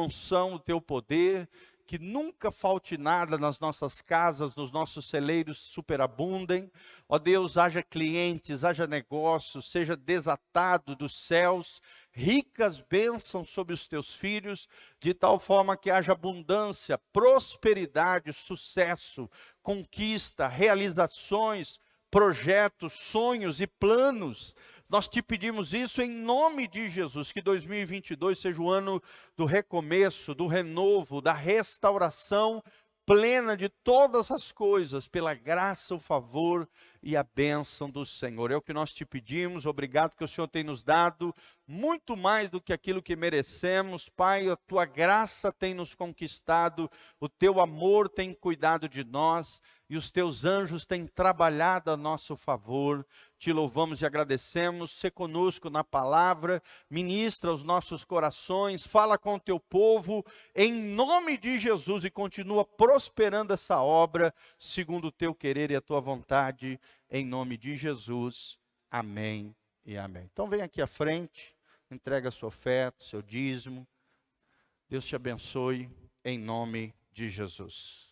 unção, o teu poder, que nunca falte nada nas nossas casas, nos nossos celeiros superabundem. Ó Deus, haja clientes, haja negócios, seja desatado dos céus, ricas bênçãos sobre os teus filhos, de tal forma que haja abundância, prosperidade, sucesso, conquista, realizações, projetos, sonhos e planos. Nós te pedimos isso em nome de Jesus, que 2022 seja o ano do recomeço, do renovo, da restauração plena de todas as coisas, pela graça, o favor e a bênção do Senhor. É o que nós te pedimos, obrigado que o Senhor tem nos dado muito mais do que aquilo que merecemos. Pai, a tua graça tem nos conquistado, o teu amor tem cuidado de nós e os teus anjos têm trabalhado a nosso favor. Te louvamos e agradecemos. Sê conosco na palavra, ministra os nossos corações, fala com o teu povo, em nome de Jesus, e continua prosperando essa obra, segundo o teu querer e a tua vontade, em nome de Jesus. Amém e amém. Então vem aqui à frente, entrega a sua oferta, seu dízimo. Deus te abençoe, em nome de Jesus.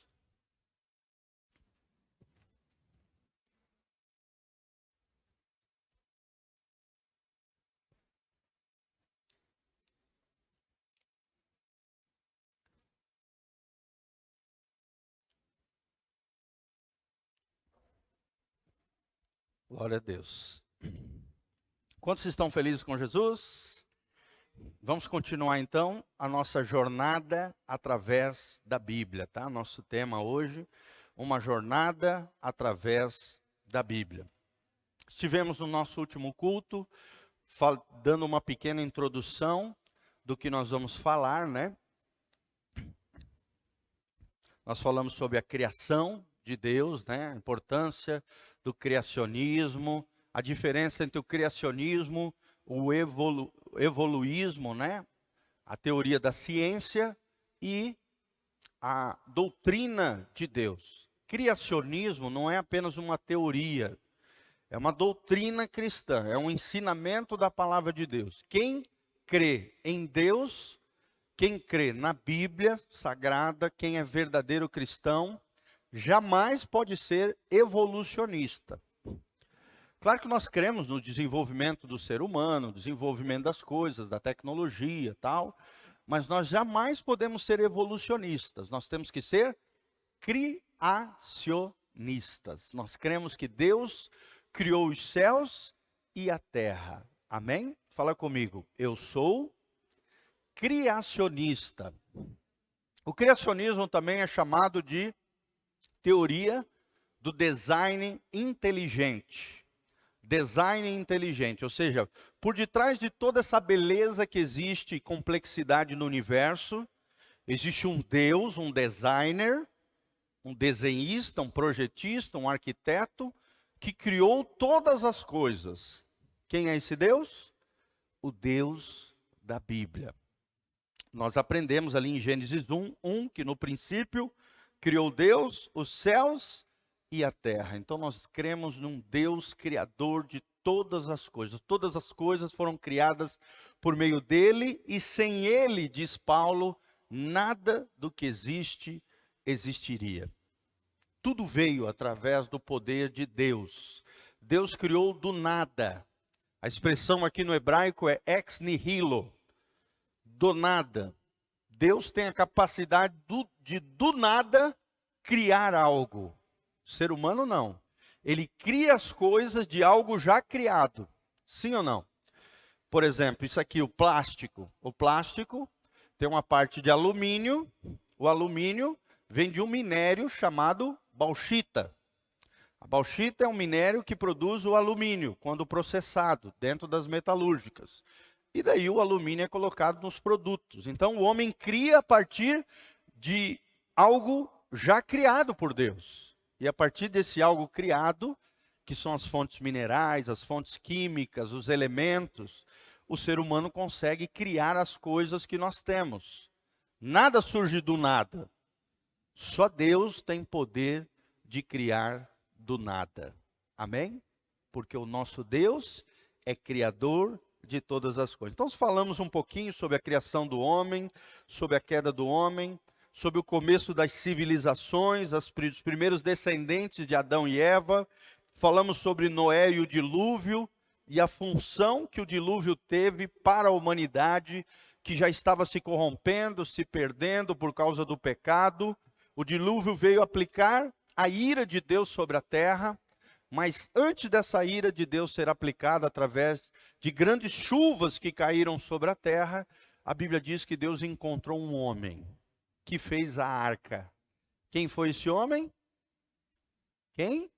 Glória a Deus. Quantos estão felizes com Jesus? Vamos continuar então a nossa jornada através da Bíblia, tá? Nosso tema hoje, uma jornada através da Bíblia. Estivemos no nosso último culto, dando uma pequena introdução do que nós vamos falar, né? Nós falamos sobre a criação de Deus, né? A importância do criacionismo, a diferença entre o criacionismo, o evoluísmo, né? A teoria da ciência e a doutrina de Deus. Criacionismo não é apenas uma teoria, é uma doutrina cristã, é um ensinamento da palavra de Deus. Quem crê em Deus, quem crê na Bíblia Sagrada, quem é verdadeiro cristão, jamais pode ser evolucionista. Claro que nós cremos no desenvolvimento do ser humano, desenvolvimento das coisas, da tecnologia e tal, mas nós jamais podemos ser evolucionistas. Nós temos que ser criacionistas. Nós cremos que Deus criou os céus e a terra. Amém? Fala comigo. Eu sou criacionista. O criacionismo também é chamado de teoria do design inteligente. Design inteligente, ou seja, por detrás de toda essa beleza que existe e complexidade no universo, existe um Deus, um designer, um desenhista, um projetista, um arquiteto, que criou todas as coisas. Quem é esse Deus? O Deus da Bíblia. Nós aprendemos ali em Gênesis 1, que no princípio criou Deus os céus e a terra. Então nós cremos num Deus criador de todas as coisas. Todas as coisas foram criadas por meio dele e sem ele, diz Paulo, nada do que existe existiria. Tudo veio através do poder de Deus. Deus criou do nada. A expressão aqui no hebraico é ex nihilo, do nada. Deus tem a capacidade de do nada criar algo. O ser humano não. Ele cria as coisas de algo já criado. Sim ou não? Por exemplo, isso aqui, o plástico. O plástico tem uma parte de alumínio. O alumínio vem de um minério chamado bauxita. A bauxita é um minério que produz o alumínio, quando processado, dentro das metalúrgicas. E daí o alumínio é colocado nos produtos. Então o homem cria a partir de algo já criado por Deus. E a partir desse algo criado, que são as fontes minerais, as fontes químicas, os elementos, o ser humano consegue criar as coisas que nós temos. Nada surge do nada. Só Deus tem poder de criar do nada. Amém? Porque o nosso Deus é criador de todas as coisas. Então, falamos um pouquinho sobre a criação do homem, sobre a queda do homem, sobre o começo das civilizações, os primeiros descendentes de Adão e Eva. Falamos sobre Noé e o dilúvio e a função que o dilúvio teve para a humanidade, que já estava se corrompendo, se perdendo por causa do pecado. O dilúvio veio aplicar a ira de Deus sobre a terra, mas antes dessa ira de Deus ser aplicada através de grandes chuvas que caíram sobre a terra, a Bíblia diz que Deus encontrou um homem que fez a arca. Quem foi esse homem? Quem?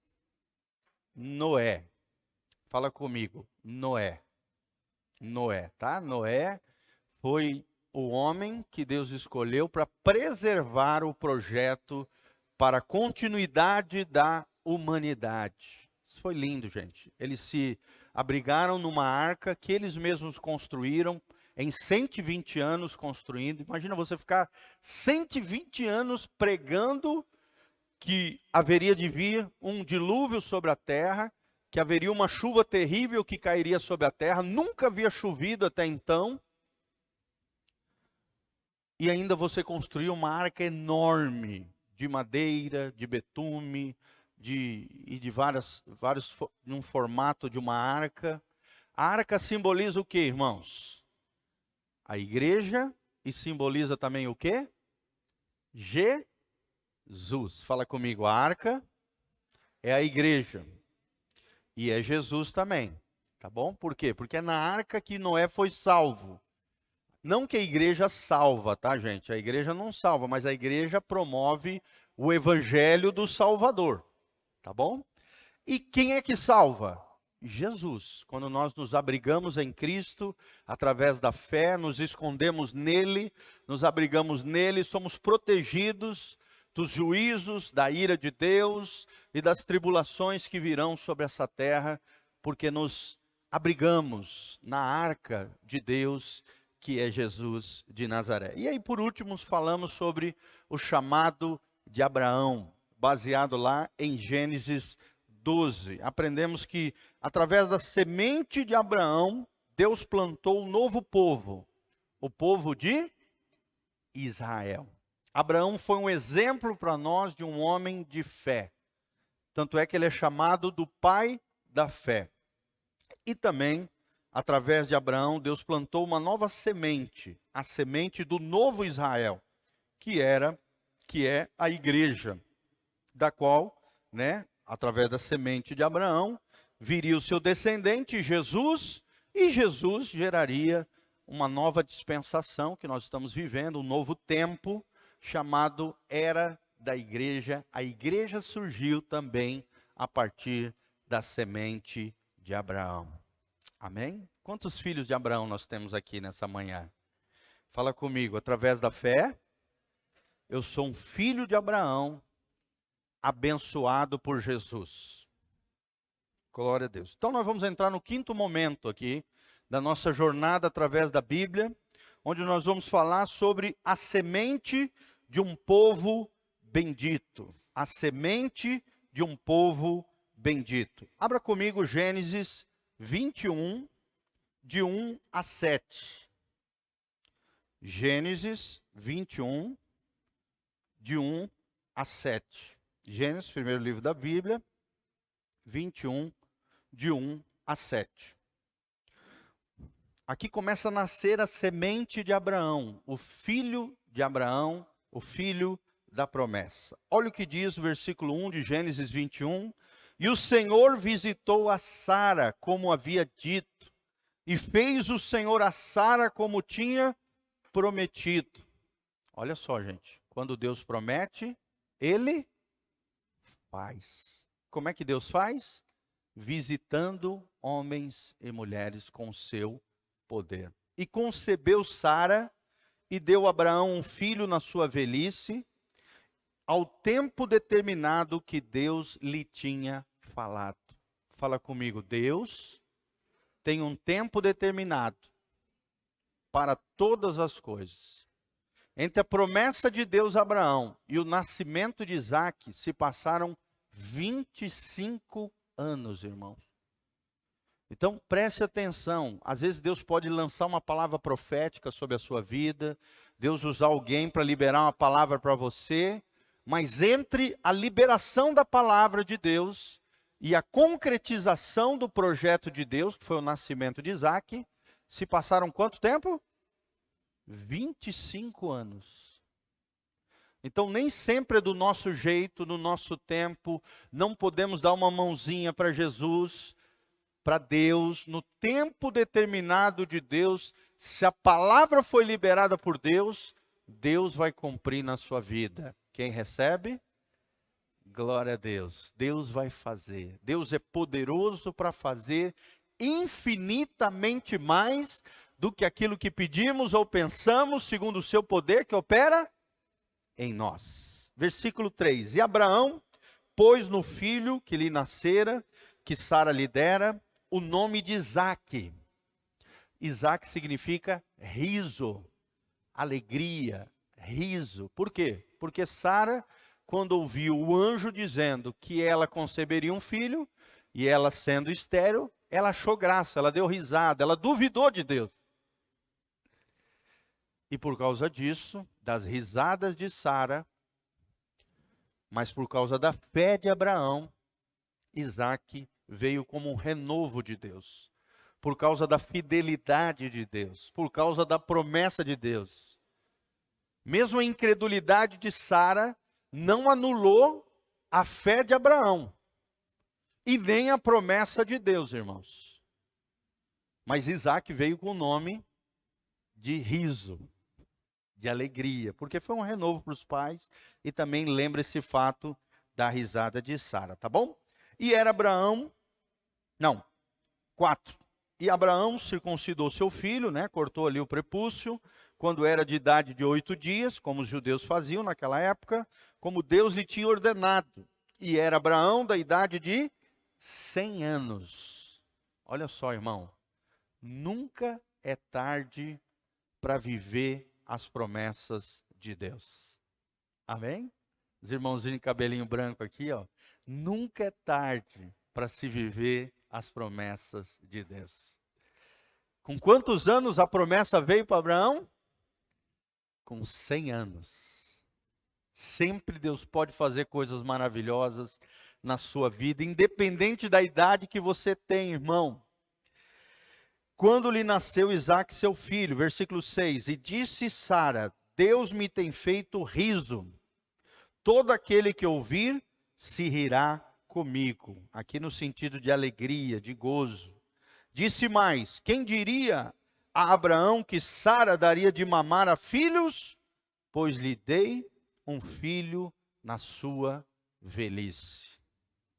Noé. Fala comigo, Noé. Noé, tá? Noé foi o homem que Deus escolheu para preservar o projeto para a continuidade da humanidade. Isso foi lindo, gente. Eles se abrigaram numa arca que eles mesmos construíram em 120 anos construindo. Imagina você ficar 120 anos pregando que haveria de vir um dilúvio sobre a terra, que haveria uma chuva terrível que cairia sobre a terra, nunca havia chovido até então, e ainda você construiu uma arca enorme, de madeira, de betume, de vários, num formato de uma arca. A arca simboliza o que, irmãos? A igreja, e simboliza também o quê? Jesus. Fala comigo, a arca é a igreja. E é Jesus também, tá bom? Por quê? Porque é na arca que Noé foi salvo. Não que a igreja salva, tá, gente? A igreja não salva, mas a igreja promove o evangelho do Salvador, tá bom? E quem é que salva? Jesus. Quando nós nos abrigamos em Cristo, através da fé, nos escondemos nele, nos abrigamos nele, somos protegidos dos juízos, da ira de Deus e das tribulações que virão sobre essa terra, porque nos abrigamos na arca de Deus, que é Jesus de Nazaré. E aí, por último, falamos sobre o chamado de Abraão, baseado lá em Gênesis 12. Aprendemos que, através da semente de Abraão, Deus plantou um novo povo, o povo de Israel. Abraão foi um exemplo para nós de um homem de fé. Tanto é que ele é chamado do pai da fé. E também, através de Abraão, Deus plantou uma nova semente, a semente do novo Israel, que é a igreja, da qual, através da semente de Abraão, viria o seu descendente, Jesus, e Jesus geraria uma nova dispensação que nós estamos vivendo, um novo tempo, chamado Era da Igreja. A igreja surgiu também a partir da semente de Abraão. Amém? Quantos filhos de Abraão nós temos aqui nessa manhã? Fala comigo, através da fé, eu sou um filho de Abraão, abençoado por Jesus. Glória a Deus. Então nós vamos entrar no quinto momento aqui, da nossa jornada através da Bíblia, onde nós vamos falar sobre a semente de um povo bendito. A semente de um povo bendito. Abra comigo Gênesis 21, de 1 a 7. Gênesis 21, de 1 a 7. Gênesis, primeiro livro da Bíblia, 21, de 1 a 7. Aqui começa a nascer a semente de Abraão, o filho de Abraão, o filho da promessa. Olha o que diz o versículo 1 de Gênesis 21. E o Senhor visitou a Sara, como havia dito, e fez o Senhor a Sara como tinha prometido. Olha só, gente, quando Deus promete, Ele faz. Como é que Deus faz? Visitando homens e mulheres com o seu poder. E concebeu Sara e deu a Abraão um filho na sua velhice, ao tempo determinado que Deus lhe tinha falado. Fala comigo, Deus tem um tempo determinado para todas as coisas. Entre a promessa de Deus a Abraão e o nascimento de Isaque se passaram 25 anos, irmãos. Então, preste atenção. Às vezes Deus pode lançar uma palavra profética sobre a sua vida, Deus usar alguém para liberar uma palavra para você, mas entre a liberação da palavra de Deus e a concretização do projeto de Deus, que foi o nascimento de Isaac, se passaram quanto tempo? 25 anos. Então, nem sempre é do nosso jeito, no nosso tempo, não podemos dar uma mãozinha para Jesus, para Deus, no tempo determinado de Deus. Se a palavra foi liberada por Deus, Deus vai cumprir na sua vida. Quem recebe? Glória a Deus. Deus vai fazer. Deus é poderoso para fazer infinitamente mais do que aquilo que pedimos ou pensamos, segundo o seu poder que opera em nós. Versículo 3. E Abraão pôs no filho que lhe nascera, que Sara lhe dera, o nome de Isaque. Isaque significa riso, alegria, riso. Por quê? Porque Sara, quando ouviu o anjo dizendo que ela conceberia um filho, e ela sendo estéril, ela achou graça, ela deu risada, ela duvidou de Deus. E por causa disso, das risadas de Sara, mas por causa da fé de Abraão, Isaque veio como um renovo de Deus. Por causa da fidelidade de Deus, por causa da promessa de Deus. Mesmo a incredulidade de Sara não anulou a fé de Abraão. E nem a promessa de Deus, irmãos. Mas Isaque veio com o nome de riso, de alegria, porque foi um renovo para os pais, e também lembra esse fato da risada de Sara, tá bom? E era Abraão, 4. E Abraão circuncidou seu filho, né, cortou ali o prepúcio, quando era de idade de 8 dias, como os judeus faziam naquela época, como Deus lhe tinha ordenado. E era Abraão da idade de 100 anos. Olha só, irmão, nunca é tarde para viver as promessas de Deus. Amém? Os irmãozinhos de cabelinho branco aqui, ó. Nunca é tarde para se viver as promessas de Deus. Com quantos anos a promessa veio para Abraão? Com 100 anos. Sempre Deus pode fazer coisas maravilhosas na sua vida, independente da idade que você tem, irmão. Quando lhe nasceu Isaque, seu filho, versículo 6, e disse Sara, Deus me tem feito riso, todo aquele que ouvir se rirá comigo. Aqui no sentido de alegria, de gozo. Disse mais, quem diria a Abraão que Sara daria de mamar a filhos? Pois lhe dei um filho na sua velhice.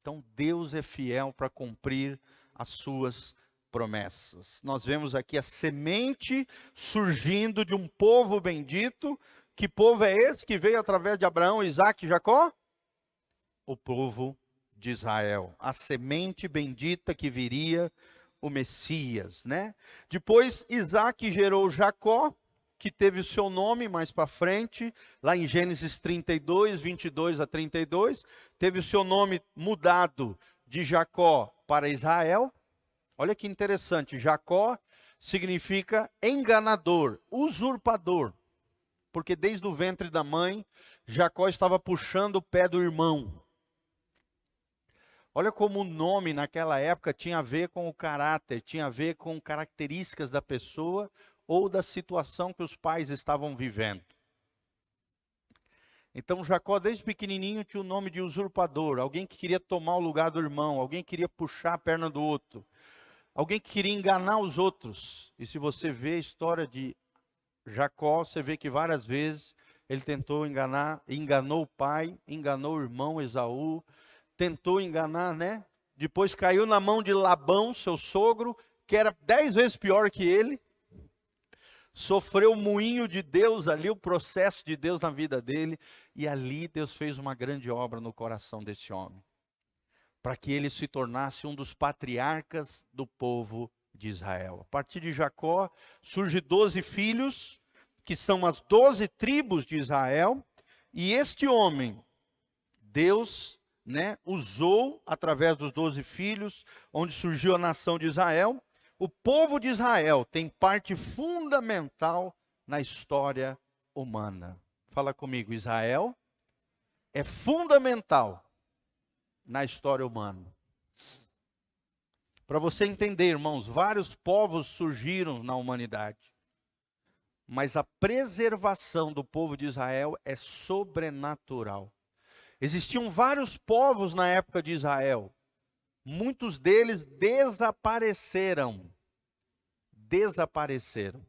Então Deus é fiel para cumprir as suas promessas. Nós vemos aqui a semente surgindo de um povo bendito. Que povo é esse que veio através de Abraão, Isaque e Jacó? O povo de Israel. A semente bendita que viria o Messias, né? Depois Isaque gerou Jacó, que teve o seu nome mais para frente, lá em Gênesis 32, 22 a 32, teve o seu nome mudado de Jacó para Israel. Olha que interessante, Jacó significa enganador, usurpador, porque desde o ventre da mãe, Jacó estava puxando o pé do irmão. Olha como o nome naquela época tinha a ver com o caráter, tinha a ver com características da pessoa ou da situação que os pais estavam vivendo. Então Jacó desde pequenininho tinha o nome de usurpador, alguém que queria tomar o lugar do irmão, alguém que queria puxar a perna do outro, alguém que queria enganar os outros. E se você vê a história de Jacó, você vê que várias vezes ele tentou enganar, enganou o pai, enganou o irmão Esaú, tentou enganar, né? Depois caiu na mão de Labão, seu sogro, que era 10 vezes pior que ele. Sofreu o moinho de Deus ali, o processo de Deus na vida dele. E ali Deus fez uma grande obra no coração desse homem. Para que ele se tornasse um dos patriarcas do povo de Israel. A partir de Jacó, surge 12 filhos, que são as 12 tribos de Israel. E este homem, Deus, né, usou através dos 12 filhos, onde surgiu a nação de Israel. O povo de Israel tem parte fundamental na história humana. Fala comigo, Israel é fundamental na história humana. Para você entender, irmãos, vários povos surgiram na humanidade. Mas a preservação do povo de Israel é sobrenatural. Existiam vários povos na época de Israel. Muitos deles desapareceram. Desapareceram.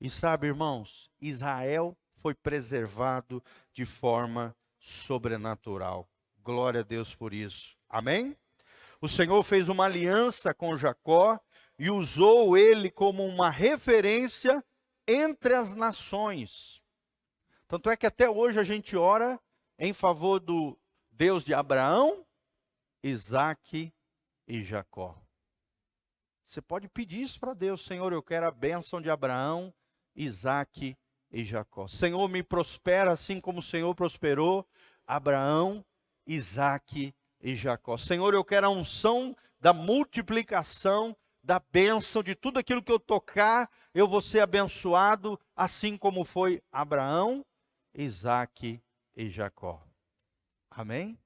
E sabe, irmãos, Israel foi preservado de forma sobrenatural. Glória a Deus por isso. Amém? O Senhor fez uma aliança com Jacó e usou ele como uma referência entre as nações. Tanto é que até hoje a gente ora em favor do Deus de Abraão, Isaque e Jacó. Você pode pedir isso para Deus: Senhor, eu quero a bênção de Abraão, Isaque e Jacó. Senhor, me prospera assim como o Senhor prosperou Abraão, Isaque e Jacó. Senhor, eu quero a unção da multiplicação, da bênção, de tudo aquilo que eu tocar, eu vou ser abençoado, assim como foi Abraão, Isaque e Jacó. Amém?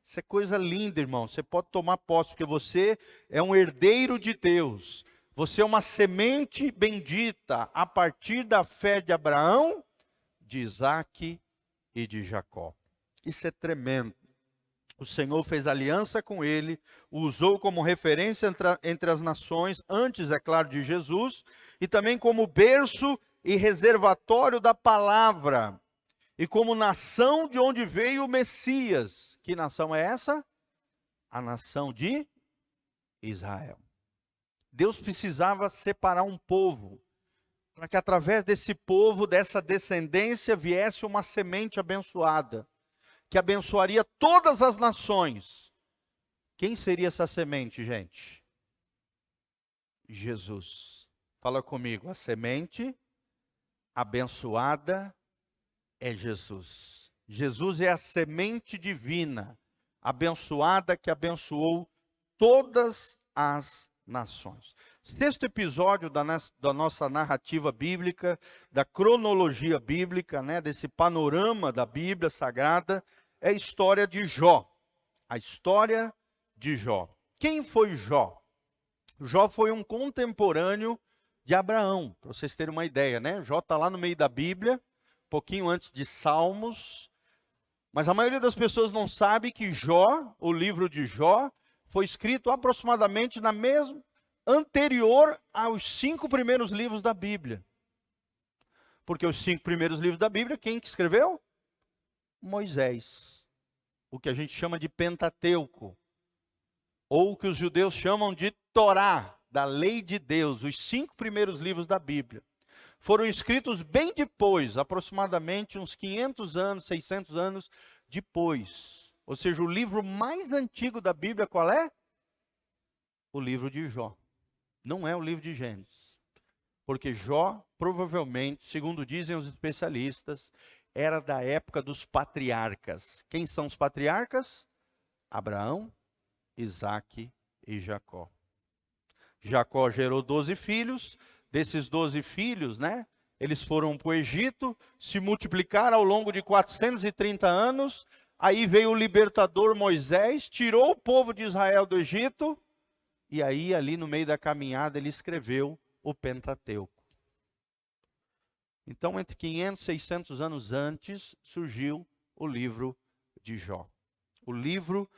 Isso é coisa linda, irmão. Você pode tomar posse, porque você é um herdeiro de Deus. Você é uma semente bendita a partir da fé de Abraão, de Isaque e de Jacó. Isso é tremendo. O Senhor fez aliança com ele, o usou como referência entre as nações, antes, é claro, de Jesus, e também como berço e reservatório da palavra, e como nação de onde veio o Messias. Que nação é essa? A nação de Israel. Deus precisava separar um povo, para que através desse povo, dessa descendência, viesse uma semente abençoada, que abençoaria todas as nações. Quem seria essa semente, gente? Jesus. Fala comigo, a semente abençoada é Jesus. Jesus é a semente divina, abençoada, que abençoou todas as nações. Sexto episódio da nossa narrativa bíblica, da cronologia bíblica, né, desse panorama da Bíblia Sagrada, é a história de Jó. A história de Jó. Quem foi Jó? Jó foi um contemporâneo de Abraão, para vocês terem uma ideia, né? Jó está lá no meio da Bíblia, um pouquinho antes de Salmos, mas a maioria das pessoas não sabe que Jó, o livro de Jó, foi escrito aproximadamente na mesma, anterior aos 5 primeiros livros da Bíblia. Porque os 5 primeiros livros da Bíblia, quem que escreveu? Moisés. O que a gente chama de Pentateuco. Ou o que os judeus chamam de Torá, da lei de Deus. Os 5 primeiros livros da Bíblia foram escritos bem depois, aproximadamente uns 500 anos, 600 anos depois. Ou seja, o livro mais antigo da Bíblia qual é? O livro de Jó. Não é o livro de Gênesis. Porque Jó, provavelmente, segundo dizem os especialistas, era da época dos patriarcas. Quem são os patriarcas? Abraão, Isaque e Jacó. Jacó gerou 12 filhos. Desses 12 filhos, né? Eles foram para o Egito, se multiplicaram ao longo de 430 anos. Aí veio o libertador Moisés, tirou o povo de Israel do Egito. E aí, ali no meio da caminhada, ele escreveu o Pentateuco. Então, entre 500 e 600 anos antes, surgiu o livro de Jó. O livro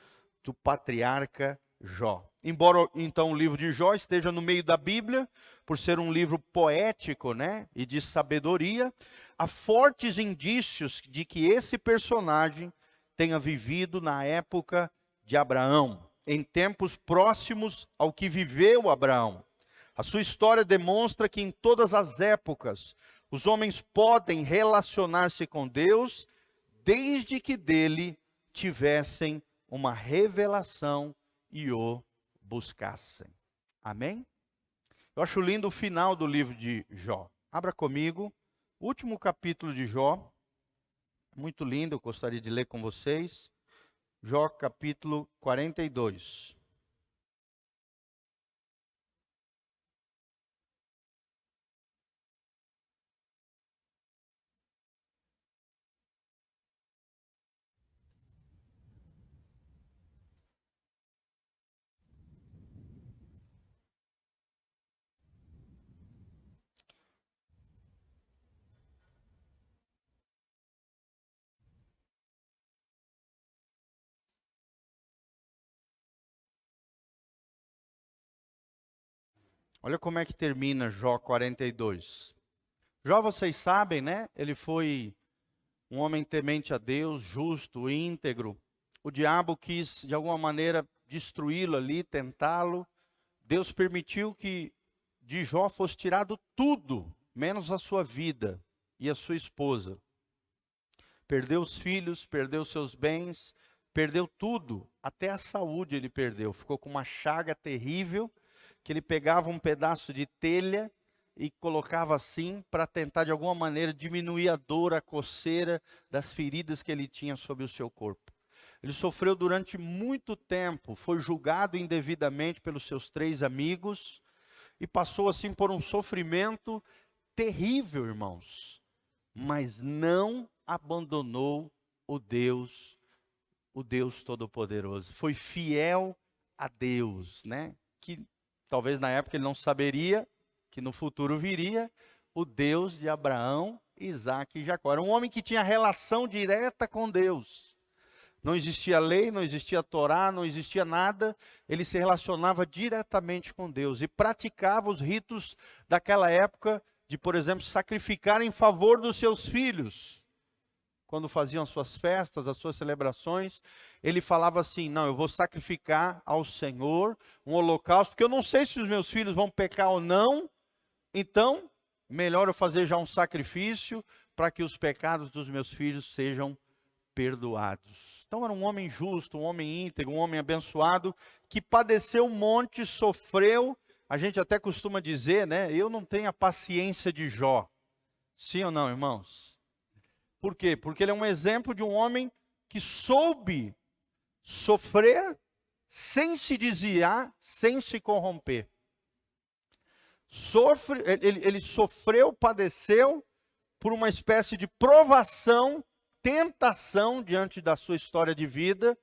do patriarca Jó. Embora, então, o livro de Jó esteja no meio da Bíblia, por ser um livro poético, né, e de sabedoria, há fortes indícios de que esse personagem tenha vivido na época de Abraão, em tempos próximos ao que viveu Abraão. A sua história demonstra que em todas as épocas, os homens podem relacionar-se com Deus, desde que dele tivessem uma revelação e o buscassem. Amém? Eu acho lindo o final do livro de Jó. Abra comigo, último capítulo de Jó. muito lindo, eu gostaria de ler com vocês. Jó capítulo 42. Olha como é que termina Jó 42. Jó, vocês sabem, né? Ele foi um homem temente a Deus, justo, íntegro. O diabo quis, de alguma maneira, destruí-lo ali, tentá-lo. Deus permitiu que de Jó fosse tirado tudo, menos a sua vida e a sua esposa. Perdeu os filhos, perdeu seus bens, perdeu tudo, até a saúde ele perdeu. Ficou com uma chaga terrível, que ele pegava um pedaço de telha e colocava assim para tentar de alguma maneira diminuir a dor, a coceira das feridas que ele tinha sobre o seu corpo. Ele sofreu durante muito tempo, foi julgado indevidamente pelos seus 3 amigos e passou assim por um sofrimento terrível, irmãos. Mas não abandonou o Deus Todo-Poderoso. Foi fiel a Deus, né? Que talvez na época ele não saberia que no futuro viria o Deus de Abraão, Isaque e Jacó. Era um homem que tinha relação direta com Deus. Não existia lei, não existia Torá, não existia nada. Ele se relacionava diretamente com Deus e praticava os ritos daquela época de, por exemplo, sacrificar em favor dos seus filhos. Quando faziam as suas festas, as suas celebrações, ele falava assim: não, eu vou sacrificar ao Senhor um holocausto, porque eu não sei se os meus filhos vão pecar ou não, então melhor eu fazer já um sacrifício para que os pecados dos meus filhos sejam perdoados. Então era um homem justo, um homem íntegro, um homem abençoado, que padeceu um monte, sofreu. A gente até costuma dizer, né? Eu não tenho a paciência de Jó. Sim ou não, irmãos? Por quê? Porque ele é um exemplo de um homem que soube sofrer sem se desviar, sem se corromper. Ele sofreu, padeceu por uma espécie de provação, tentação diante da sua história de vida,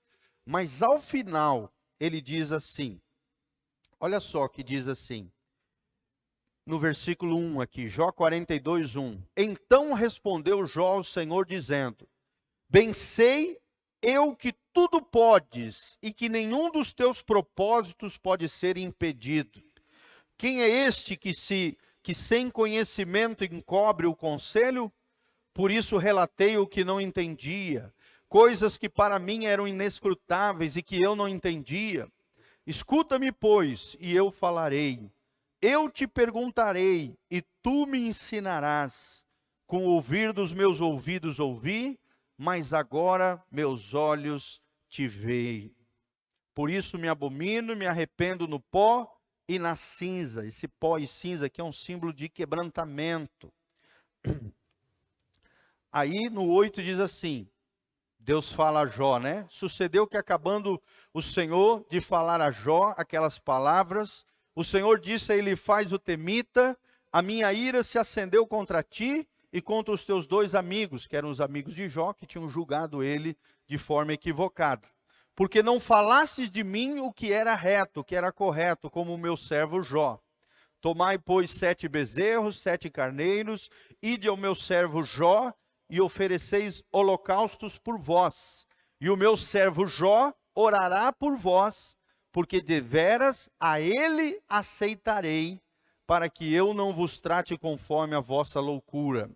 mas ao final ele diz assim, olha só que diz assim, no versículo 1 aqui, Jó 42, 1. Então respondeu Jó ao Senhor dizendo: bem sei eu que tudo podes e que nenhum dos teus propósitos pode ser impedido. Quem é este que sem conhecimento encobre o conselho? Por isso relatei o que não entendia, coisas que para mim eram inescrutáveis e que eu não entendia. Escuta-me, pois, e eu falarei. Eu te perguntarei, e tu me ensinarás. Com o ouvir dos meus ouvidos ouvi, mas agora meus olhos te veem. Por isso me abomino, me arrependo no pó e na cinza. Esse pó e cinza aqui é um símbolo de quebrantamento. Aí no 8 diz assim, Deus fala a Jó, né? Sucedeu que acabando o Senhor de falar a Jó aquelas palavras, o Senhor disse a Elifaz o temita: a minha ira se acendeu contra ti e contra os teus 2 amigos, que eram os amigos de Jó, que tinham julgado ele de forma equivocada. Porque não falasses de mim o que era reto, o que era correto, como o meu servo Jó. Tomai, pois, 7 bezerros, 7 carneiros, ide ao meu servo Jó, e ofereceis holocaustos por vós. E o meu servo Jó orará por vós, porque deveras a ele aceitarei, para que eu não vos trate conforme a vossa loucura.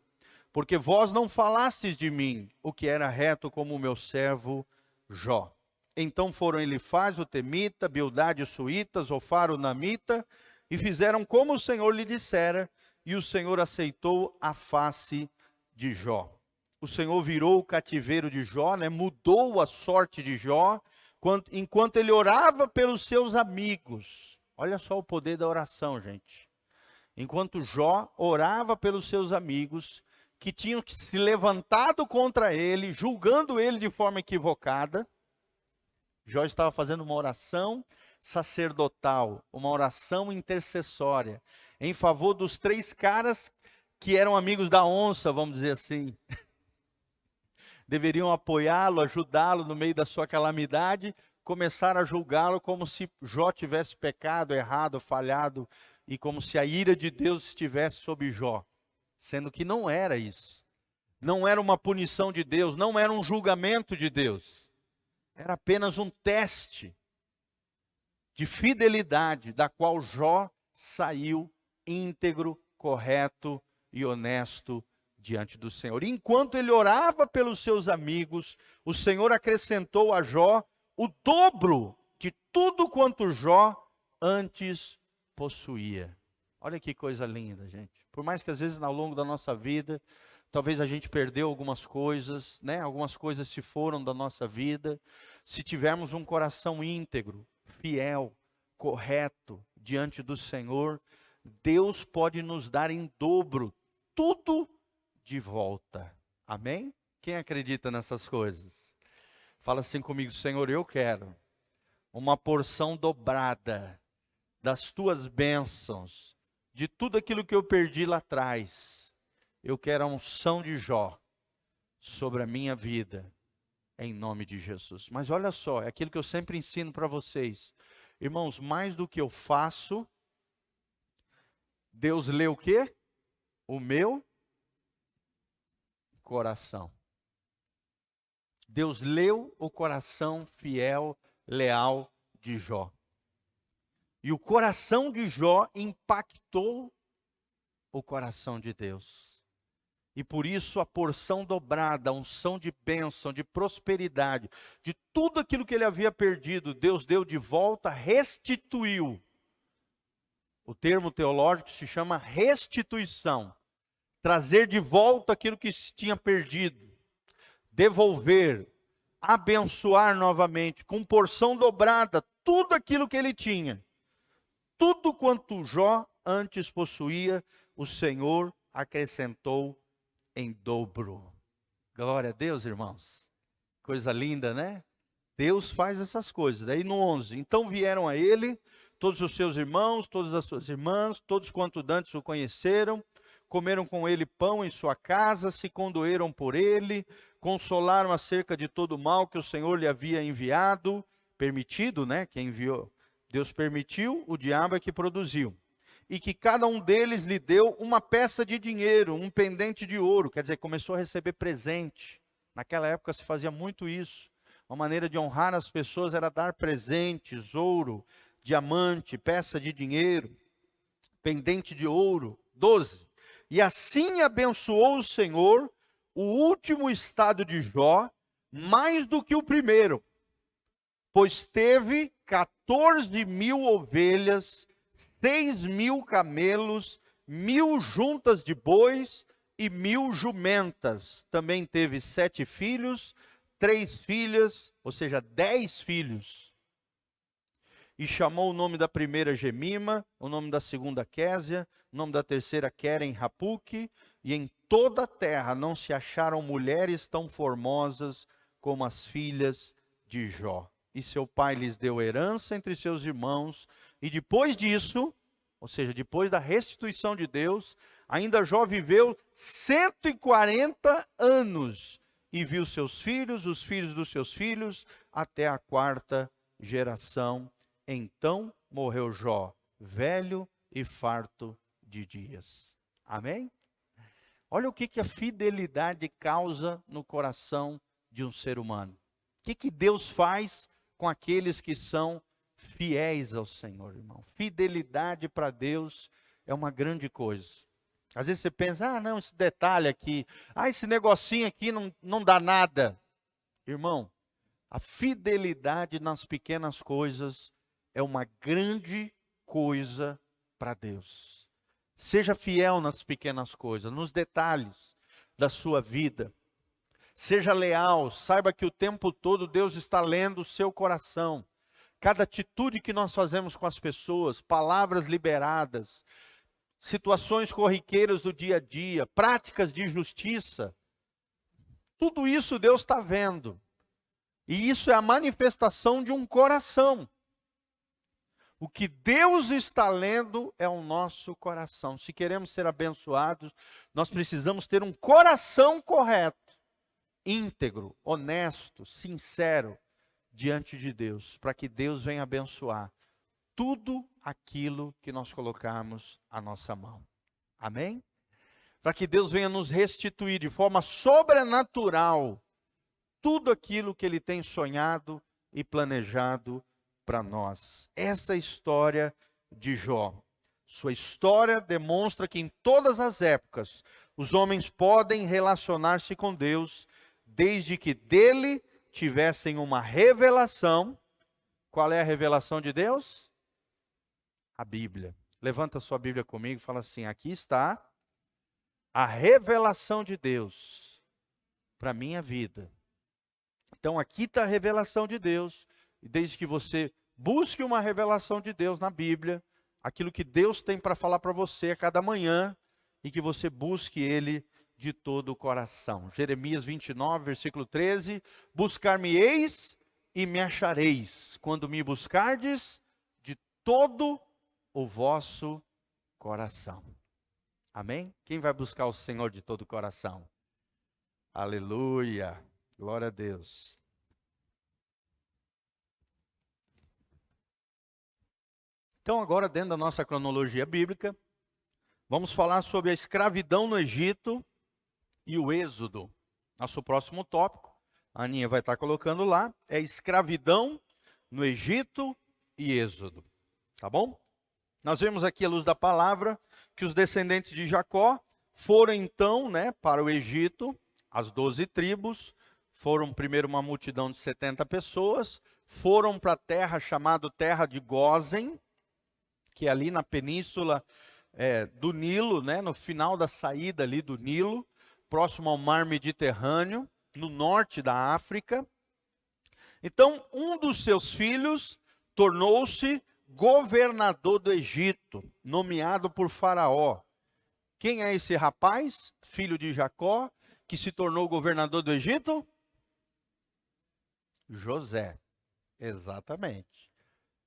Porque vós não falastes de mim o que era reto, como o meu servo Jó. Então foram Elifaz o temita, Bildade o suíta, Zofar o namita, e fizeram como o Senhor lhe dissera, e o Senhor aceitou a face de Jó. O Senhor virou o cativeiro de Jó, né? Mudou a sorte de Jó, enquanto ele orava pelos seus amigos. Olha só o poder da oração, gente. Enquanto Jó orava pelos seus amigos, que tinham se levantado contra ele, julgando ele de forma equivocada. Jó estava fazendo uma oração sacerdotal, uma oração intercessória, em favor dos 3 caras que eram amigos da onça, vamos dizer assim. Deveriam apoiá-lo, ajudá-lo no meio da sua calamidade, começaram a julgá-lo como se Jó tivesse pecado, errado, falhado, e como se a ira de Deus estivesse sobre Jó, sendo que não era isso. Não era uma punição de Deus, não era um julgamento de Deus. Era apenas um teste de fidelidade, da qual Jó saiu íntegro, correto e honesto diante do Senhor. Enquanto ele orava pelos seus amigos, o Senhor acrescentou a Jó o dobro de tudo quanto Jó antes possuía. Olha que coisa linda, gente. Por mais que às vezes ao longo da nossa vida, talvez a gente perdeu algumas coisas, né? Algumas coisas se foram da nossa vida. Se tivermos um coração íntegro, fiel, correto diante do Senhor, Deus pode nos dar em dobro tudo de volta. Amém? Quem acredita nessas coisas? Fala assim comigo: Senhor, eu quero uma porção dobrada das tuas bênçãos, de tudo aquilo que eu perdi lá atrás. Eu quero a unção de Jó sobre a minha vida, em nome de Jesus. Mas olha só, é aquilo que eu sempre ensino para vocês. Irmãos, mais do que eu faço, Deus lê o quê? O meu coração. Deus leu o coração fiel, leal de Jó. E o coração de Jó impactou o coração de Deus. E por isso a porção dobrada, a unção de bênção, de prosperidade, de tudo aquilo que ele havia perdido, Deus deu de volta, restituiu. O termo teológico se chama restituição. Trazer de volta aquilo que se tinha perdido. Devolver, abençoar novamente, com porção dobrada, tudo aquilo que ele tinha. Tudo quanto Jó antes possuía, o Senhor acrescentou em dobro. Glória a Deus, irmãos. Coisa linda, né? Deus faz essas coisas. Daí no 11, então vieram a ele todos os seus irmãos, todas as suas irmãs, todos quanto dantes o conheceram, comeram com ele pão em sua casa, se condoeram por ele, consolaram acerca de todo o mal que o Senhor lhe havia enviado, permitido, né? Que enviou. Deus permitiu, o diabo é que produziu. E que cada um deles lhe deu uma peça de dinheiro, um pendente de ouro. Quer dizer, começou a receber presente. Naquela época se fazia muito isso. Uma maneira de honrar as pessoas era dar presentes, ouro, diamante, peça de dinheiro, pendente de ouro. 12. E assim abençoou o Senhor o último estado de Jó, mais do que o primeiro. Pois teve 14.000 ovelhas, 6.000 camelos, 1.000 juntas de bois e 1.000 jumentas. Também teve 7 filhos, 3 filhas, ou seja, 10 filhos. E chamou o nome da primeira Gemima, o nome da segunda Késia, o nome da terceira Queren-Hapuque, e em toda a terra não se acharam mulheres tão formosas como as filhas de Jó. E seu pai lhes deu herança entre seus irmãos, e depois disso, ou seja, depois da restituição de Deus, ainda Jó viveu 140 anos, e viu seus filhos, os filhos dos seus filhos, até a 4ª geração. Então morreu Jó, velho e farto de dias. Amém? Olha o que a fidelidade causa no coração de um ser humano. O que Deus faz com aqueles que são fiéis ao Senhor, irmão? Fidelidade para Deus é uma grande coisa. Às vezes você pensa, não, esse detalhe aqui, esse negocinho aqui não dá nada. Irmão, a fidelidade nas pequenas coisas é uma grande coisa para Deus. Seja fiel nas pequenas coisas, nos detalhes da sua vida. Seja leal, saiba que o tempo todo Deus está lendo o seu coração. Cada atitude que nós fazemos com as pessoas, palavras liberadas, situações corriqueiras do dia a dia, práticas de justiça, tudo isso Deus está vendo. E isso é a manifestação de um coração. O que Deus está lendo é o nosso coração. Se queremos ser abençoados, nós precisamos ter um coração correto, íntegro, honesto, sincero diante de Deus, para que Deus venha abençoar tudo aquilo que nós colocarmos à nossa mão. Amém? Para que Deus venha nos restituir de forma sobrenatural tudo aquilo que Ele tem sonhado e planejado para nós. Essa é a história de Jó. Sua história demonstra que em todas as épocas os homens podem relacionar-se com Deus, desde que dele tivessem uma revelação. Qual é a revelação de Deus? A Bíblia. Levanta a sua Bíblia comigo e fala assim: aqui está a revelação de Deus para a minha vida. Então aqui está a revelação de Deus. E desde que você busque uma revelação de Deus na Bíblia, aquilo que Deus tem para falar para você a cada manhã, e que você busque Ele de todo o coração. Jeremias 29, versículo 13: buscar-me-eis e me achareis, quando me buscardes de todo o vosso coração. Amém? Quem vai buscar o Senhor de todo o coração? Aleluia! Glória a Deus. Então agora, dentro da nossa cronologia bíblica, vamos falar sobre a escravidão no Egito e o êxodo. Nosso próximo tópico, a Aninha vai estar colocando lá, é escravidão no Egito e êxodo. Tá bom? Nós vemos aqui, à luz da palavra, que os descendentes de Jacó foram então, para o Egito, as 12 tribos, foram primeiro uma multidão de 70 pessoas, foram para a terra chamada terra de Gósen, que é ali na península do Nilo, no final da saída ali do Nilo, próximo ao mar Mediterrâneo, no norte da África. Então, um dos seus filhos tornou-se governador do Egito, nomeado por Faraó. Quem é esse rapaz, filho de Jacó, que se tornou governador do Egito? José, exatamente.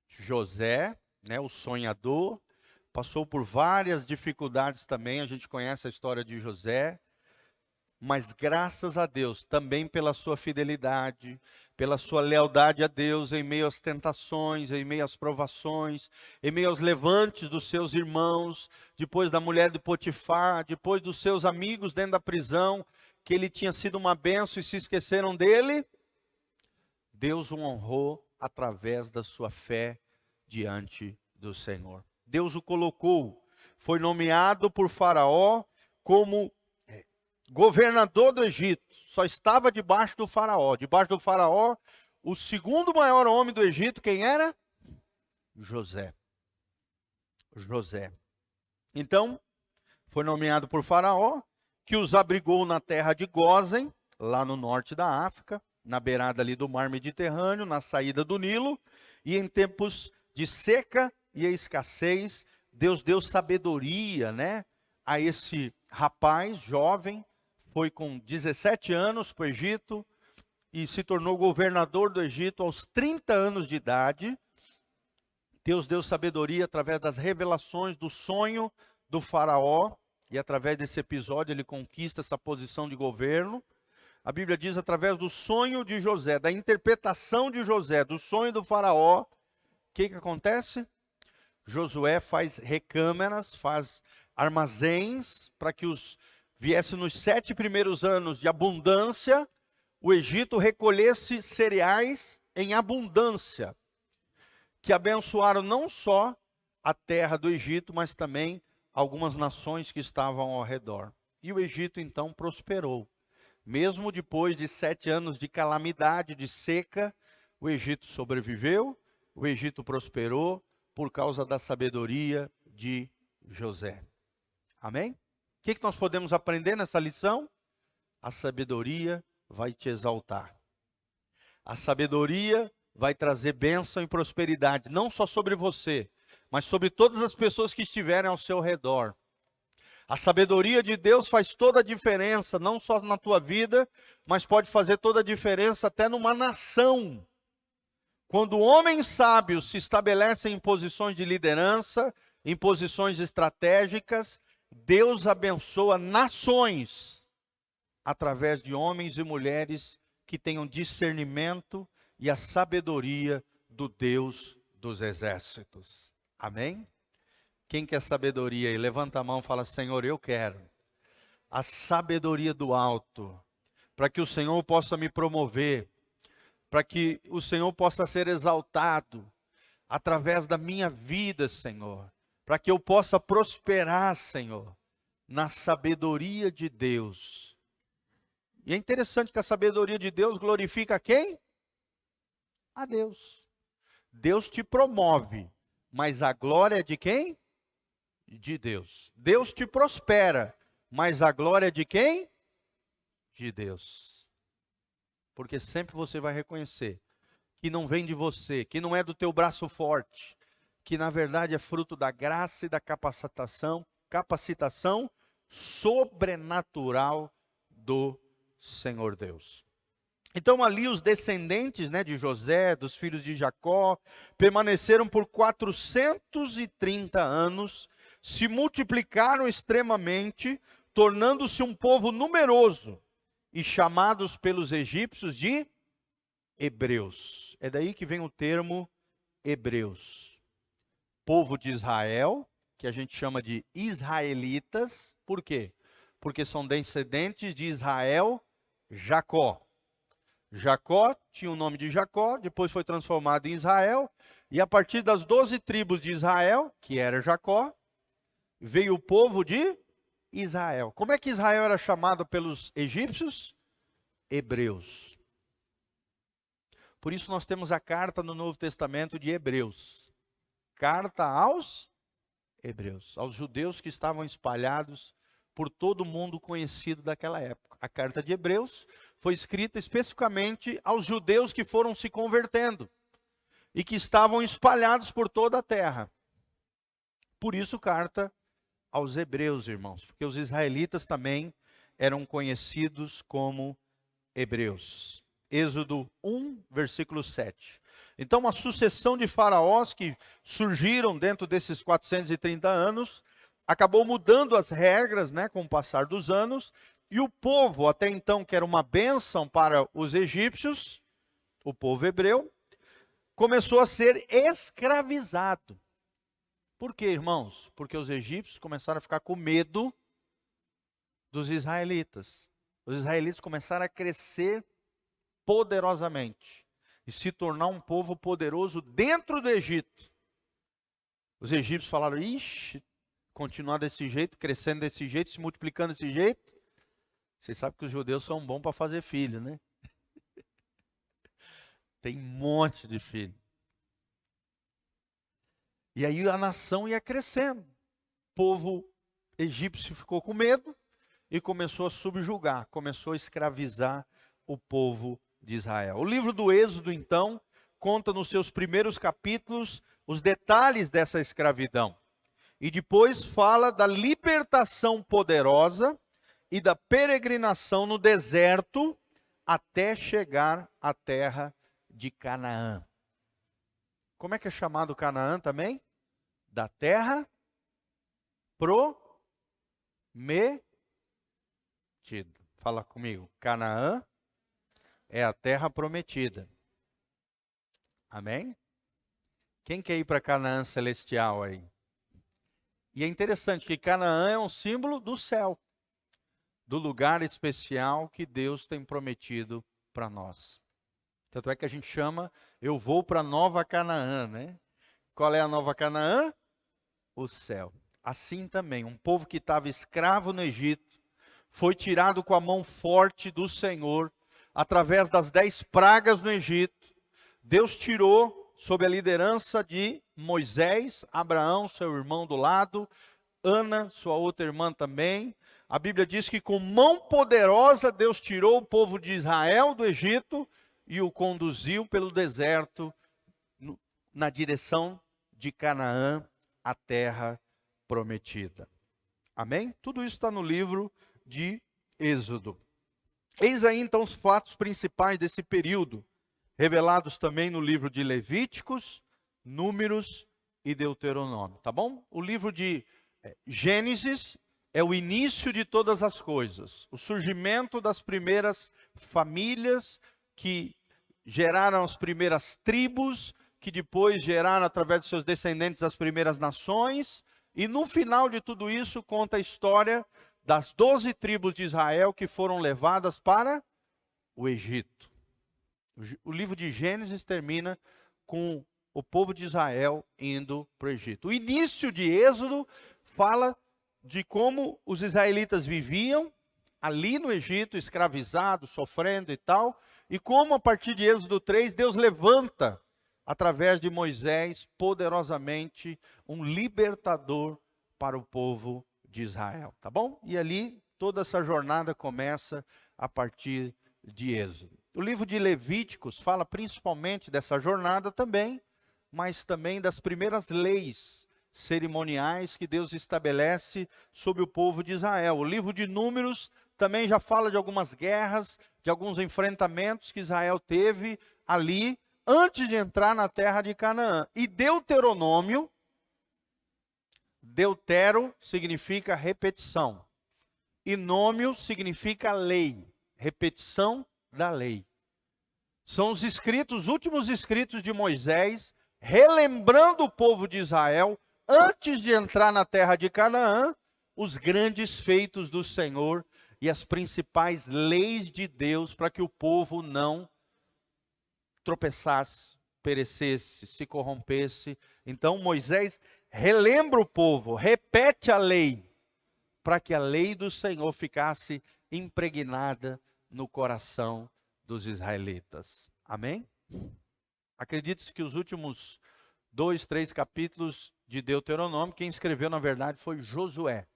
José, o sonhador, passou por várias dificuldades também, a gente conhece a história de José, mas graças a Deus, também pela sua fidelidade, pela sua lealdade a Deus, em meio às tentações, em meio às provações, em meio aos levantes dos seus irmãos, depois da mulher de Potifar, depois dos seus amigos dentro da prisão, que ele tinha sido uma bênção e se esqueceram dele, Deus o honrou através da sua fé diante do Senhor. Deus o colocou, foi nomeado por Faraó como governador do Egito. Só estava debaixo do Faraó. Debaixo do Faraó, o segundo maior homem do Egito, quem era? José. José. Então, foi nomeado por Faraó, que os abrigou na terra de Gósen, lá no norte da África, na beirada ali do mar Mediterrâneo, na saída do Nilo, e em tempos de seca e escassez, Deus deu sabedoria, a esse rapaz jovem, foi com 17 anos para o Egito, e se tornou governador do Egito aos 30 anos de idade. Deus deu sabedoria através das revelações do sonho do Faraó, e através desse episódio ele conquista essa posição de governo. A Bíblia diz, através do sonho de José, da interpretação de José, do sonho do Faraó, o que acontece? Josué faz recâmaras, faz armazéns, para que viesse nos 7 primeiros anos de abundância, o Egito recolhesse cereais em abundância, que abençoaram não só a terra do Egito, mas também algumas nações que estavam ao redor. E o Egito então prosperou. Mesmo depois de 7 anos de calamidade, de seca, o Egito sobreviveu, o Egito prosperou por causa da sabedoria de José. Amém? O que nós podemos aprender nessa lição? A sabedoria vai te exaltar. A sabedoria vai trazer bênção e prosperidade, não só sobre você, mas sobre todas as pessoas que estiverem ao seu redor. A sabedoria de Deus faz toda a diferença, não só na tua vida, mas pode fazer toda a diferença até numa nação. Quando homens sábios se estabelecem em posições de liderança, em posições estratégicas, Deus abençoa nações através de homens e mulheres que tenham discernimento e a sabedoria do Deus dos exércitos. Amém? Quem quer sabedoria aí? Levanta a mão e fala: Senhor, eu quero a sabedoria do alto, para que o Senhor possa me promover, para que o Senhor possa ser exaltado através da minha vida, Senhor, para que eu possa prosperar, Senhor, na sabedoria de Deus. E é interessante que a sabedoria de Deus glorifica quem? A Deus. Deus te promove, mas a glória é de quem? De Deus. Deus te prospera, mas a glória é de quem? De Deus. Porque sempre você vai reconhecer que não vem de você, que não é do teu braço forte, que na verdade é fruto da graça e da capacitação sobrenatural do Senhor Deus. Então ali os descendentes, de José, dos filhos de Jacó, permaneceram por 430 anos, se multiplicaram extremamente, tornando-se um povo numeroso e chamados pelos egípcios de hebreus. É daí que vem o termo hebreus. Povo de Israel, que a gente chama de israelitas. Por quê? Porque são descendentes de Israel, Jacó. Jacó tinha o nome de Jacó, depois foi transformado em Israel, e a partir das 12 tribos de Israel, que era Jacó, veio o povo de Israel. Como é que Israel era chamado pelos egípcios? Hebreus. Por isso nós temos a carta no Novo Testamento de Hebreus. Carta aos hebreus, aos judeus que estavam espalhados por todo o mundo conhecido daquela época. A carta de Hebreus foi escrita especificamente aos judeus que foram se convertendo e que estavam espalhados por toda a terra. Por isso, carta aos hebreus, irmãos, porque os israelitas também eram conhecidos como hebreus. Êxodo 1, versículo 7. Então, uma sucessão de faraós que surgiram dentro desses 430 anos, acabou mudando as regras, com o passar dos anos, e o povo, até então, que era uma bênção para os egípcios, o povo hebreu, começou a ser escravizado. Por quê, irmãos? Porque os egípcios começaram a ficar com medo dos israelitas. Os israelitas começaram a crescer poderosamente e se tornar um povo poderoso dentro do Egito. Os egípcios falaram: ixi, continuar desse jeito, crescendo desse jeito, se multiplicando desse jeito. Vocês sabem que os judeus são bons para fazer filho, né? Tem um monte de filho. E aí a nação ia crescendo. O povo egípcio ficou com medo e começou a subjugar, começou a escravizar o povo de Israel. O livro do Êxodo, então, conta nos seus primeiros capítulos os detalhes dessa escravidão. E depois fala da libertação poderosa e da peregrinação no deserto até chegar à terra de Canaã. Como é que é chamado Canaã também? Da terra prometida. Fala comigo. Canaã é a terra prometida. Amém? Quem quer ir para Canaã celestial aí? E é interessante que Canaã é um símbolo do céu, do lugar especial que Deus tem prometido para nós. Tanto é que a gente chama, eu vou para Nova Canaã, né? Qual é a Nova Canaã? O céu. Assim também, um povo que estava escravo no Egito, foi tirado com a mão forte do Senhor, através das 10 pragas no Egito. Deus tirou, sob a liderança de Moisés, Abraão, seu irmão do lado, Ana, sua outra irmã também. A Bíblia diz que com mão poderosa Deus tirou o povo de Israel do Egito e o conduziu pelo deserto na direção de Canaã, a terra prometida. Amém? Tudo isso está no livro de Êxodo. Eis aí então os fatos principais desse período, revelados também no livro de Levíticos, Números e Deuteronômio, tá bom? O livro de Gênesis é o início de todas as coisas, o surgimento das primeiras famílias que geraram as primeiras tribos, que depois geraram através de seus descendentes as primeiras nações, e no final de tudo isso conta a história das 12 tribos de Israel que foram levadas para o Egito. O livro de Gênesis termina com o povo de Israel indo para o Egito. O início de Êxodo fala de como os israelitas viviam ali no Egito, escravizados, sofrendo e tal, e como a partir de Êxodo 3, Deus levanta, através de Moisés, poderosamente, um libertador para o povo de Israel, tá bom? E ali, toda essa jornada começa a partir de Êxodo. O livro de Levíticos fala principalmente dessa jornada também, mas também das primeiras leis cerimoniais que Deus estabelece sobre o povo de Israel. O livro de Números também já fala de algumas guerras, de alguns enfrentamentos que Israel teve ali, antes de entrar na terra de Canaã. E Deuteronômio, Deutero significa repetição, e nômio significa lei, repetição da lei. São os escritos, os últimos escritos de Moisés, relembrando o povo de Israel, antes de entrar na terra de Canaã, os grandes feitos do Senhor e as principais leis de Deus para que o povo não tropeçasse, perecesse, se corrompesse. Então Moisés relembra o povo, repete a lei, para que a lei do Senhor ficasse impregnada no coração dos israelitas. Amém? Acredite-se que os últimos 2, 3 capítulos de Deuteronômio, quem escreveu na verdade foi Josué,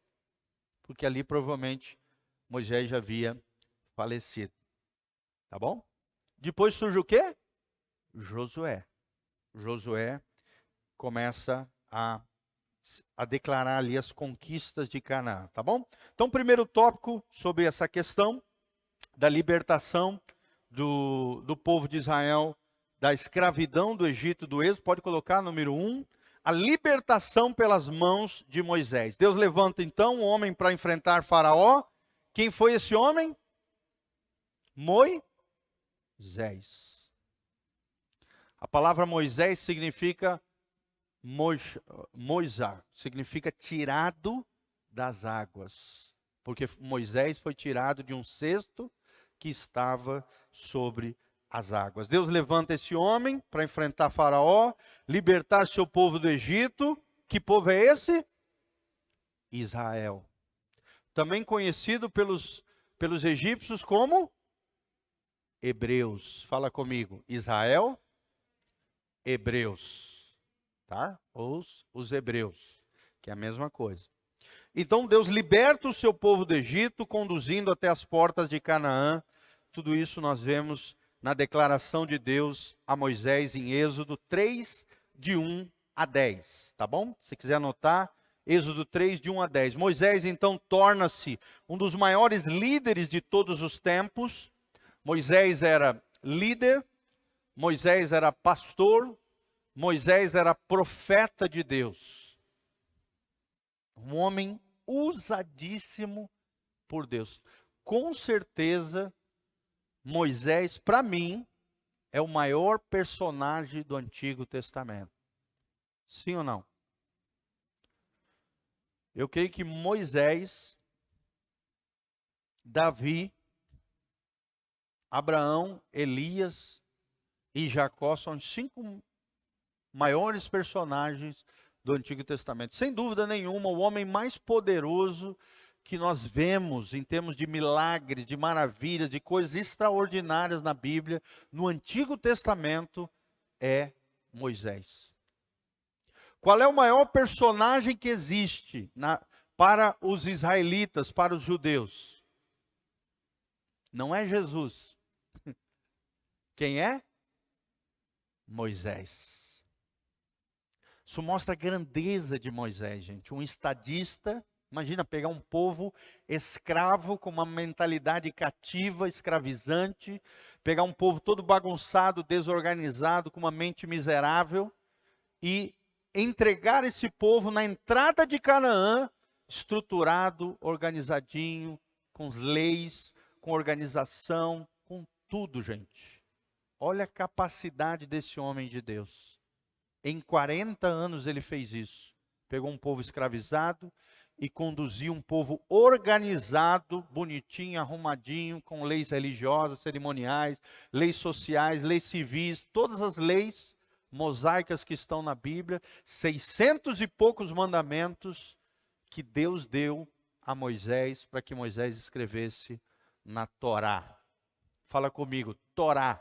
porque ali provavelmente Moisés já havia falecido. Tá bom? Depois surge o quê? Josué. Josué começa a declarar ali as conquistas de Canaã, tá bom? Então, primeiro tópico sobre essa questão da libertação do povo de Israel da escravidão do Egito, do Êxodo, pode colocar número 1, a libertação pelas mãos de Moisés. Deus levanta então um homem para enfrentar Faraó. Quem foi esse homem? Moisés. A palavra Moisés significa Moisá, significa tirado das águas, porque Moisés foi tirado de um cesto que estava sobre as águas. Deus levanta esse homem para enfrentar Faraó, libertar seu povo do Egito. Que povo é esse? Israel. Também conhecido pelos egípcios como hebreus. Fala comigo. Israel, hebreus. Tá? Os hebreus, que é a mesma coisa. Então Deus liberta o seu povo do Egito, conduzindo até as portas de Canaã. Tudo isso nós vemos na declaração de Deus a Moisés em Êxodo 3, de 1 a 10. Tá bom? Se quiser anotar, Êxodo 3, de 1 a 10. Moisés então torna-se um dos maiores líderes de todos os tempos. Moisés era líder, Moisés era pastor, Moisés era profeta de Deus. Um homem usadíssimo por Deus. Com certeza, Moisés, para mim, é o maior personagem do Antigo Testamento. Sim ou não? Eu creio que Moisés, Davi, Abraão, Elias e Jacó são os 5 maiores personagens do Antigo Testamento. Sem dúvida nenhuma, o homem mais poderoso que nós vemos em termos de milagres, de maravilhas, de coisas extraordinárias na Bíblia, no Antigo Testamento, é Moisés. Qual é o maior personagem que existe para os israelitas, para os judeus? Não é Jesus. Quem é? Moisés. Isso mostra a grandeza de Moisés, gente. Um estadista Imagina pegar um povo escravo, com uma mentalidade cativa, escravizante, pegar um povo todo bagunçado, desorganizado, com uma mente miserável, e entregar esse povo na entrada de Canaã, estruturado, organizadinho, com leis, com organização, com tudo, gente. Olha a capacidade desse homem de Deus. Em 40 anos ele fez isso. Pegou um povo escravizado e conduziu um povo organizado, bonitinho, arrumadinho, com leis religiosas, cerimoniais, leis sociais, leis civis, todas as leis mosaicas que estão na Bíblia, 600 e poucos mandamentos que Deus deu a Moisés para que Moisés escrevesse na Torá. Fala comigo, Torá.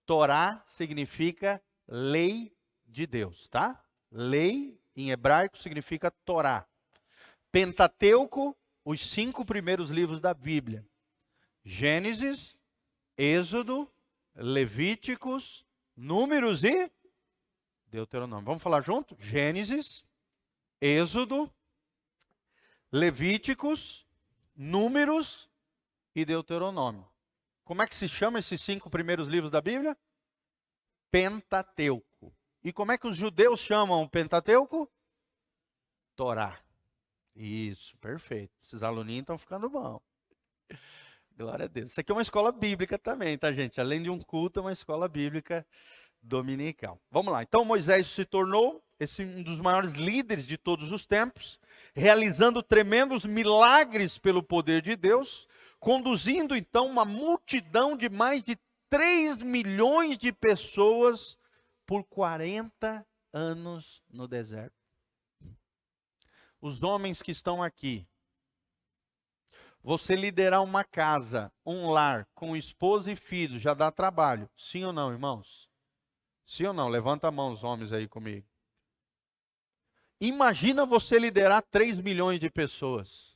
Torá significa lei de Deus, tá? Lei em hebraico significa Torá. Pentateuco, os 5 primeiros livros da Bíblia. Gênesis, Êxodo, Levíticos, Números e Deuteronômio. Vamos falar junto? Gênesis, Êxodo, Levíticos, Números e Deuteronômio. Como é que se chama esses 5 primeiros livros da Bíblia? Pentateuco. E como é que os judeus chamam o Pentateuco? Torá. Isso, perfeito. Esses aluninhos estão ficando bons. Glória a Deus. Isso aqui é uma escola bíblica também, tá, gente? Além de um culto, é uma escola bíblica dominical. Vamos lá. Então, Moisés se tornou um dos maiores líderes de todos os tempos, realizando tremendos milagres pelo poder de Deus, conduzindo, então, uma multidão de mais de 3 milhões de pessoas por 40 anos no deserto. Os homens que estão aqui, você liderar uma casa, um lar, com esposa e filhos, já dá trabalho. Sim ou não, irmãos? Sim ou não? Levanta a mão os homens aí comigo. Imagina você liderar 3 milhões de pessoas.